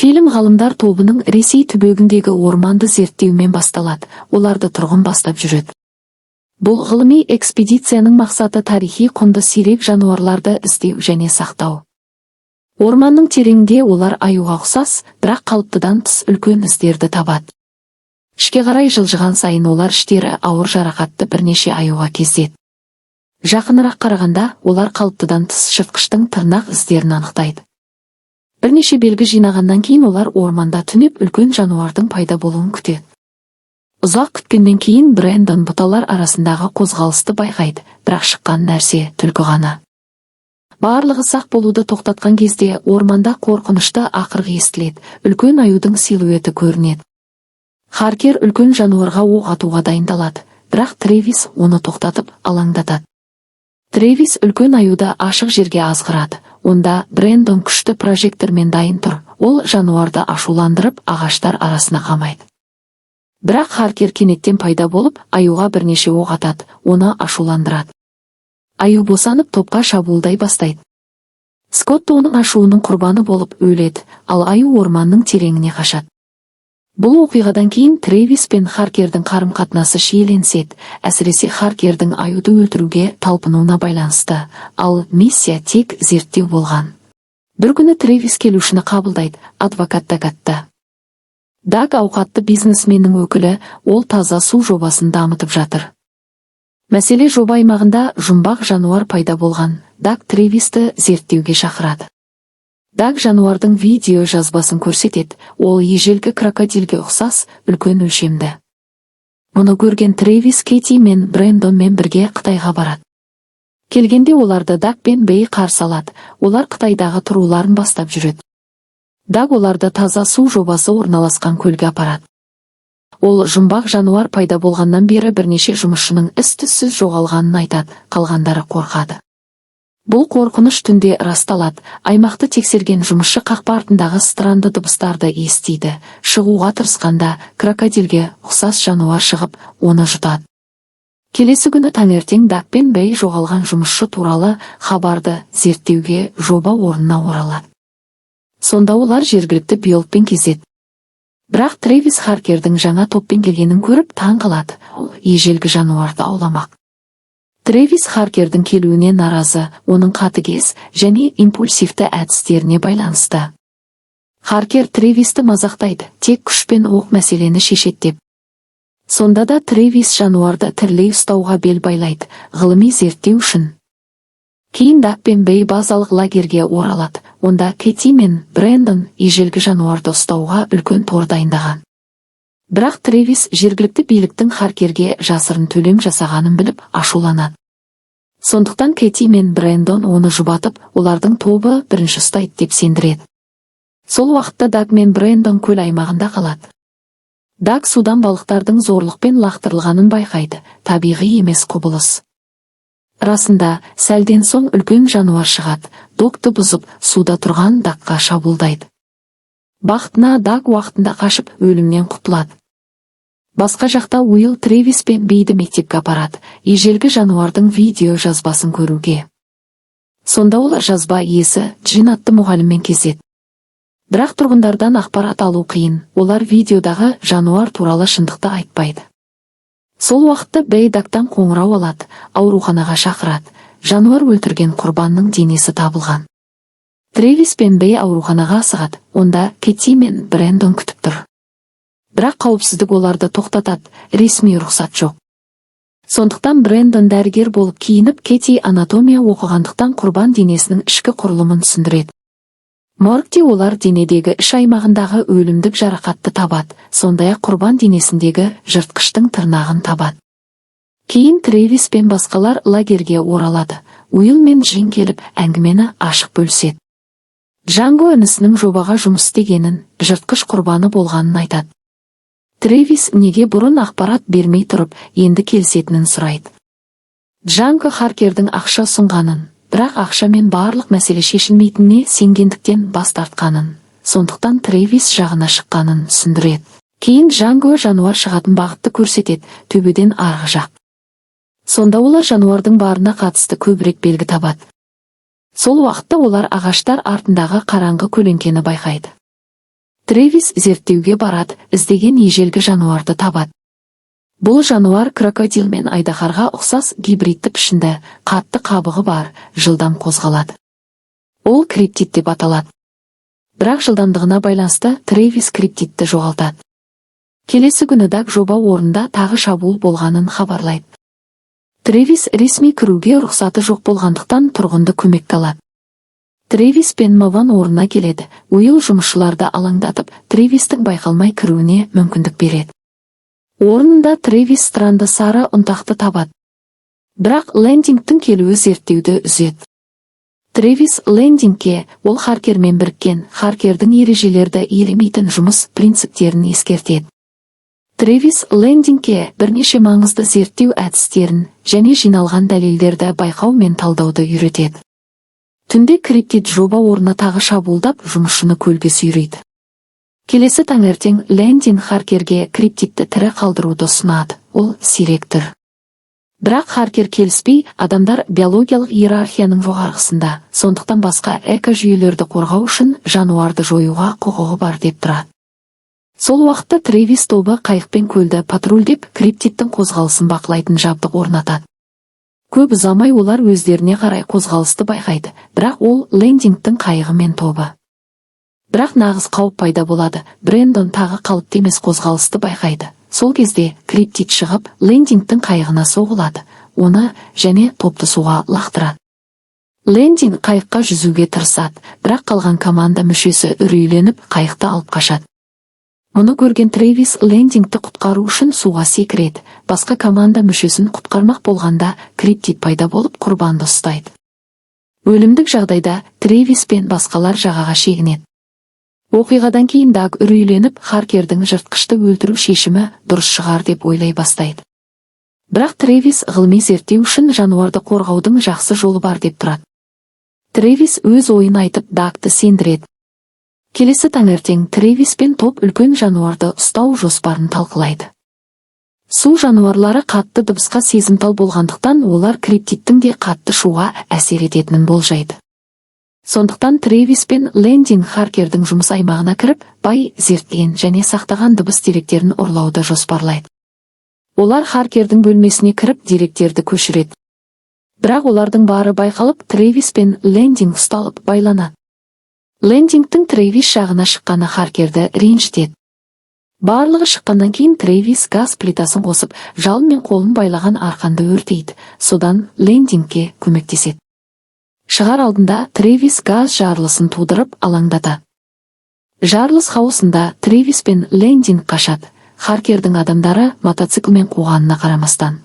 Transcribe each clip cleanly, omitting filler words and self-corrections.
Фильм ғалымдар тобының Ресей түбегіндегі орманды зерттеумен басталады, оларды тұрғын бастап жүреді. Бұл ғылыми экспедицияның мақсаты тарихи құнды сирек жануарларды іздеу және сақтау. Орманның тереңінде олар аюға ұқсас, бірақ қалыптыдан тыс үлкен іздерді табады. Ішке қарай жылжыған сайын олар іштері ауыр жарақатты бірнеше аюға кездеді. Жақынырақ қарағанда олар қалыптыдан тыс жыртқыштың тырнақ іздерін анықтайды. Бірнеше белгі жинағаннан кейін олар орманда түнеп үлкен жануардың пайда болуын күтеді. Ұзақ күткеннен кейін Брэндон бұталар арасындағы қозғалысты байқайды, бірақ шыққан нәрсе түлкі ғана. Барлығы сақ болуды тоқтатқан кезде орманда қорқынышты ақырғы естіледі, үлкен аюдың силуэті көрінеді. Харкер үлкен жануарға оқ атуға дайындалады, бірақ Трэвис оны тоқтатып алаңдатады. Трэвис үлкен аюды ашық жерге азғырады, онда Брэндон күшті прожектормен дайын тұр, ол жануарды ашуландырып ағаштар арасына қамайды. Бірақ Харкер кенеттен пайда болып, аюға бірнеше оқ атады, оны ашуландырады. Аю босанып топқа шабуылдай бастайды. Скотт оның ашуының құрбаны болып өледі, ал аю орманның тереңіне қашады. Бұл оқиғадан кейін Трэвис пен Харкердің қарым-қатынасы шиеленседі, әсіресе Харкердің аюды өлтіруге талпынуына байланысты, ал миссия тек зерттеу болған. Бір күні Трэвис келушіні қабылдайды, адвокат Дагатты. Даг ауқатты бизнесменнің өкілі, ол таза су жобасын дамытып жатыр. Мәселе жоба аймағында жұмбақ жануар пайда болған, Даг Трэвисті зерттеуге шақырады. Даг жануардың видео жазбасын көрсетеді, ол ежелгі крокодилге ұқсас, үлкен өлшемді. Мұны көрген Трэвис Кэти мен Брэндонмен бірге Қытайға барады. Келгенде оларды Даг пен Бэй қарсы алады, олар Қытайдағы тұруларын бастап жүреді. Даг оларды таза су жобасы орналасқан көлге апарады. Ол жұмбақ жануар пайда болғаннан бері бірнеше жұмысшының із-түзсіз жоғалғанын айтады, қалғандары қорқады. Бұл қорқыныш түнде расталады, аймақты тексерген жұмысшы қақпа артындағы странды дыбыстарды естиді, шығуға тырысқанда крокодилге ұқсас жануар шығып, оны жұтады. Келесі күні таңертең Даг пен Бэй жоғалған жұмысшы туралы хабарды зерттеуге жоба орнына оралады. Сонда олар жергілікті биологпен кездеседі. Бірақ Трэвис Харкердің жаңа топпен келгенін көріп таң қалады, ол ежелгі жануарды ауламақ. Трэвис Харкердің келуіне наразы, оның қатыгез және импульсивті әдістеріне байланысты. Харкер Трэвисті мазақтайды, тек күшпен оқ мәселені шешеді деп. Сонда да Трэвис жануарды тірілей ұстауға бел байлайды, ғылыми зерттеу үшін. Кейін Даг пен Бэй базалық лагерге оралады, онда Кэти мен Брэндон ежелгі жануарды ұстауға үлкен тор дайындаған. Бірақ Трэвис жергілікті биліктің Харкерге жасырын төлем жасағанын біліп ашуланады. Сондықтан Кэти мен Брэндон оны жұбатып, олардың тобы бірінші ұстайды деп сендіреді. Сол уақытта Даг мен Брэндон көл аймағында қалады. Даг судан балықтардың зорлықпен лақтырылғанын байқайды, табиғи емес құбылыс. Расында, сәлден соң үлкен жануар шығады, допты бұзып, суда тұрған Дагқа шабуылдайды. Бақытына Даг уақытында қашып өлімнен құтылады. Басқа жақта Уилл Трэвис пен Бэйді мектепке апарады, ежелгі жануардың видео жазбасын көруге. Сонда олар жазба иесі Джин атты мұғаліммен кездеседі. Бірақ тұрғындардан ақпарат алу қиын, олар видеодағы жануар туралы шындықты айтпайды. Сол уақытта Бэй Дагтан қоңырау алады, ауруханаға шақырады, жануар өлтірген құрбанның денесі табылған. Трэвис пен Бэй ауруханаға асығады, онда Кэти мен Брэндон күтіп тұр. Бірақ қауіпсіздік оларды тоқтатады, ресми рұқсат жоқ. Сондықтан Брэндон дәрігер болып киініп, Кэти анатомия оқығандықтан құрбан денесінің ішкі құрылымын түсіндіреді. Моргте олар денедегі іш аймағындағы өлімдік жарақатты табады, сондай-ақ құрбан денесіндегі жыртқыштың тырнағын табады. Кейін Трэвис пен басқалар лагерге оралады, Уилл мен Джин келіп әңгімені ашық бөліседі. Джанго інісінің жобаға жұмыс істегенін, жыртқыш құрбаны болғанын айтады. Трэвис неге бұрын ақпарат бермей тұрып, енді келісетінін сұрайды. Джанго Харкердің ақша ұсынғанын, бірақ ақшамен барлық мәселе шешілмейтініне сенгендіктен бас тартқанын, сондықтан Трэвис жағына шыққанын түсіндіреді. Кейін Джанго жануар шығатын бағытты көрсетеді, төбеден арғы жақ. Сонда олар жануардың барына қатысты көбірек белгі табады. Сол уақытта олар ағаштар артындағы қараңғы көлеңкені байқайды. Трэвис зерттеуге барады, іздеген ежелгі жануарды табады. Бұл жануар крокодил мен айдаһарға ұқсас гибридті пішінді, қатты қабығы бар, жылдам қозғалады. Ол криптид деп аталады. Бірақ жылдамдығына байланысты Трэвис криптидті жоғалтады. Келесі күні даг жоба орнында тағы шабуыл болғанын хабарлайды. Трэвис ресми кіруге рұқсаты жоқ болғандықтан тұрғынды көмекке алады. Трэвис пен Маван орнына келеді. Уилл жұмысшыларды алаңдатып, Трэвистің байқалмай кіруіне мүмкіндік береді. Орнында Трэвис странды сары ұнтақты табады. Бірақ Лендингтің келуі зерттеуді үзеді. Трэвис Лендингке ол Харкермен біріккен, Харкердің ережелерді елемейтін жұмыс принциптерін ескертеді. Трэвис Лендингке бірнеше маңызды зерттеу әдістерін және жиналған дәлелдерді байқау мен талдауды үйретеді. Түнде криптид жоба орнына тағы шабуылдап, жұмысшыны көлге сүйрейді. Келесі таңертең Лендинг Харкерге криптидті тірі қалдыруды ұсынады. Ол сирек түр. Бірақ Харкер келіспей, адамдар биологиялық иерархияның жоғарғысында, сондықтан басқа экожүйелерді қорғау үшін жануарды жоюға құқығы бар деп тұрады. Сол уақытта Трэвис тобы қайықпен көлді патрульдеп, криптидтің қозғалысын бақылайтын жабдық орнатады. Көп ұзамай олар өздеріне қарай қозғалысты байқайды, бірақ ол Лендингтің қайығы мен тобы. Бірақ нағыз қауіп пайда болады. Брэндон тағы қалыпты емес қозғалысты байқайды. Сол кезде криптид шығып, Лендингтің қайығына соғылады, оны және топты суға лақтырады. Лендинг қайыққа жүзуге тырысады, бірақ қалған команда мүшесі үрейленіп, қайықты алып қашады. Мұны көрген Трэвис Лендингті құтқару үшін суға секіреді. Басқа команда мүшесін құтқармақ болғанда криптид пайда болып құрбанды ұстайды. Өлімдік жағдайда Трэвис пен басқалар жағаға шегінеді. Оқиғадан кейін даг үрейленіп, Харкердің жыртқышты өлтіру шешімі дұрыс шығар деп ойлай бастайды. Бірақ Трэвис ғылыми зерттеу үшін жануарды қорғаудың жақсы жолы бар деп тұрады. Трэвис өз ойын айтып, дагты сендіреді. Келесі таңертең Трэвис пен топ үлкен жануарды ұстау жоспарын талқылайды. Су жануарлары қатты дыбысқа сезімтал болғандықтан олар криптидтің де қатты шуға әсер ететінін болжайды. Сондықтан Трэвис пен Лендинг Харкердің жұмыс аймағына кіріп, бай зерттеген және сақтаған дыбыс деректерін ұрлауды жоспарлайды. Олар Харкердің бөлмесіне кіріп, деректерді көшіреді. Бірақ олардың бары байқалып, Трэвис пен Лендинг ұсталып байланады. Лендингтің Трэвис жағына шыққаны Харкерді ренжітеді. Барлығы шыққаннан кейін Трэвис газ плитасын қосып, жалын мен қолын байлаған арқанды өртейді. Содан Лендингке көмектеседі. Шығар алдында Трэвис газ жарылысын тудырып алаңдатады. Жарылыс хаосында Трэвис пен Лендинг қашады. Харкердің адамдары мотоциклмен қуғанына қарамастан.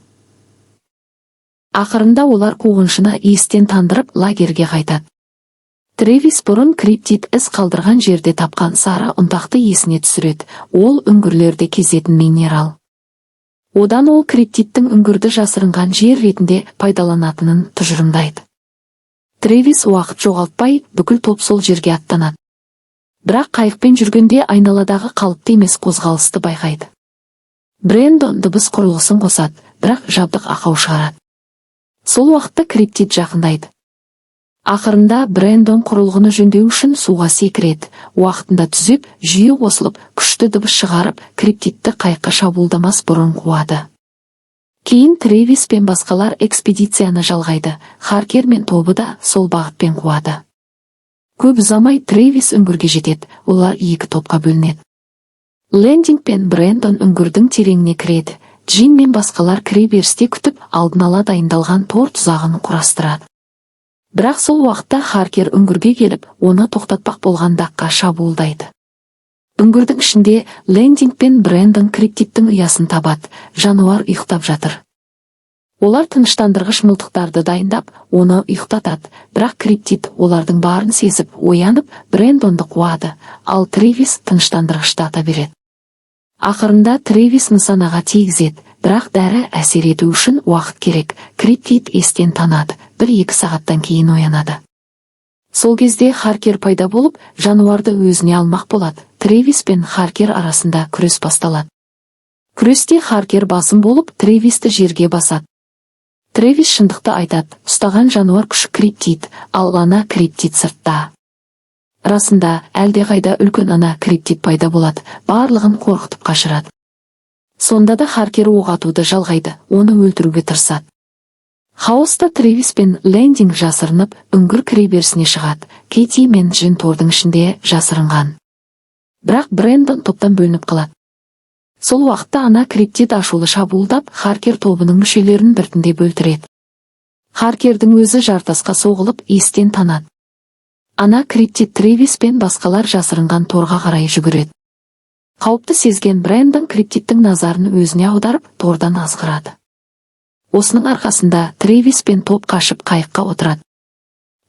Ақырында олар қуғыншыны естен тандырып лагерге қайтады. Трэвис бұрын криптид із қалдырған жерде тапқан сары ұнтақты есіне түсіреді. Ол үңгірлерде кезетін минерал. Одан ол криптидтің үңгірді жасырынған жер ретінде пайдаланатынын тұжырымдайды. Трэвис уақыт жоғалтпай, бүкіл топ сол жерге аттанады. Бірақ қайықпен жүргенде айналадағы қалыпты емес қозғалысты байқайды. Брэндон дыбыс құрылғысын қосады, бірақ жабдық ақау шығарады. Сол уақытта криптид жақындайды. Ақырында Брэндон құрылғыны жөндеу үшін суға секіреді. Уақытында түзеп, жүйе қосылып, күшті дыбыс шығарып, криптидті қайыққа шабуылдамас бұрын қуады. Кейін Трэвис пен басқалар экспедицияны жалғайды. Харкер мен тобы да сол бағытпен қуады. Көп ұзамай Трэвис үңгірге жетеді. Олар екі топқа бөлінеді. Лендинг пен Брэндон үңгірдің тереңіне кіреді. Джин мен басқалар кіре берісте күтіп, алдын ала дайындалған тор тұзағын құрастырады. Бірақ сол уақытта Харкер үңгірге келіп, оны тоқтатпақ болған даққа шабуылдайды. Үңгірдің ішінде Лендинг пен Брэндон криптидтің ұясын табады. Жануар ұйықтап жатыр. Олар тыныштандырғыш мылтықтарды дайындап, оны ұйықтатады. Бірақ криптид олардың барын сезіп, оянып, Брэндонды қуады, ал Трэвис тыныштандырғышты ата береді. Ақырында Трэвис нысанаға тигізеді, бірақ дәрі әсер ету үшін уақыт керек. Криптид естен танады, 1-2 сағаттан кейін оянады. Сол кезде Харкер пайда болып, жануарды өзіне алмақ болады. Трэвис пен Харкер арасында күрес басталады. Күресте Харкер басым болып, Трэвисті жерге басады. Трэвис шындықты айтады, ұстаған жануар күші криптид, ал ана криптид сыртта. Расында, әлдеқайда үлкен ана криптид пайда болады, барлығын қорқытып қашырады. Сонда да Харкер оқ атуды жалғайды, оны өлтіруге тырысады. Хаоста Трэвис пен Лэндинг жасырынып, үңгір кіреберісіне шығады. Кэти мен Джин тордың ішінде жасырынған. Бірақ Брэндон топтан бөлініп қалады. Сол уақытта ана криптид ашулы шабуылдап, Харкер тобының мүшелерін біртіндеп өлтіреді. Харкердің өзі жартасқа соғылып, естен танады. Ана криптид Трэвис пен басқалар жасырынған торға қарай жүгіреді. Қауіпті сезген Брэндон криптидтің назарын өзіне аударып, тордан азғырады. Осының арқасында Трэвис пен топ қашып қайыққа отырады.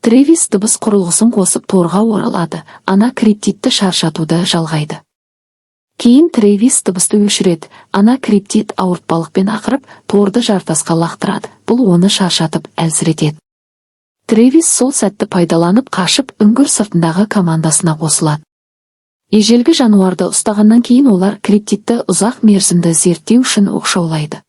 Трэвис дыбыс құрылғысын қосып торға оралады, ана криптидті шаршатуды жалғайды. Кейін Трэвис дыбысты өшіреді, ана криптид ауыртпалықпен ақырып, торды жартасқа лақтырады, бұл оны шаршатып әлсіретеді. Трэвис сол сәтті пайдаланып қашып үңгір сыртындағы командасына қосылады. Ежелгі жануарды ұстағаннан кейін олар криптидті ұзақ мерзімді зерттеу үшін оқшаулайды.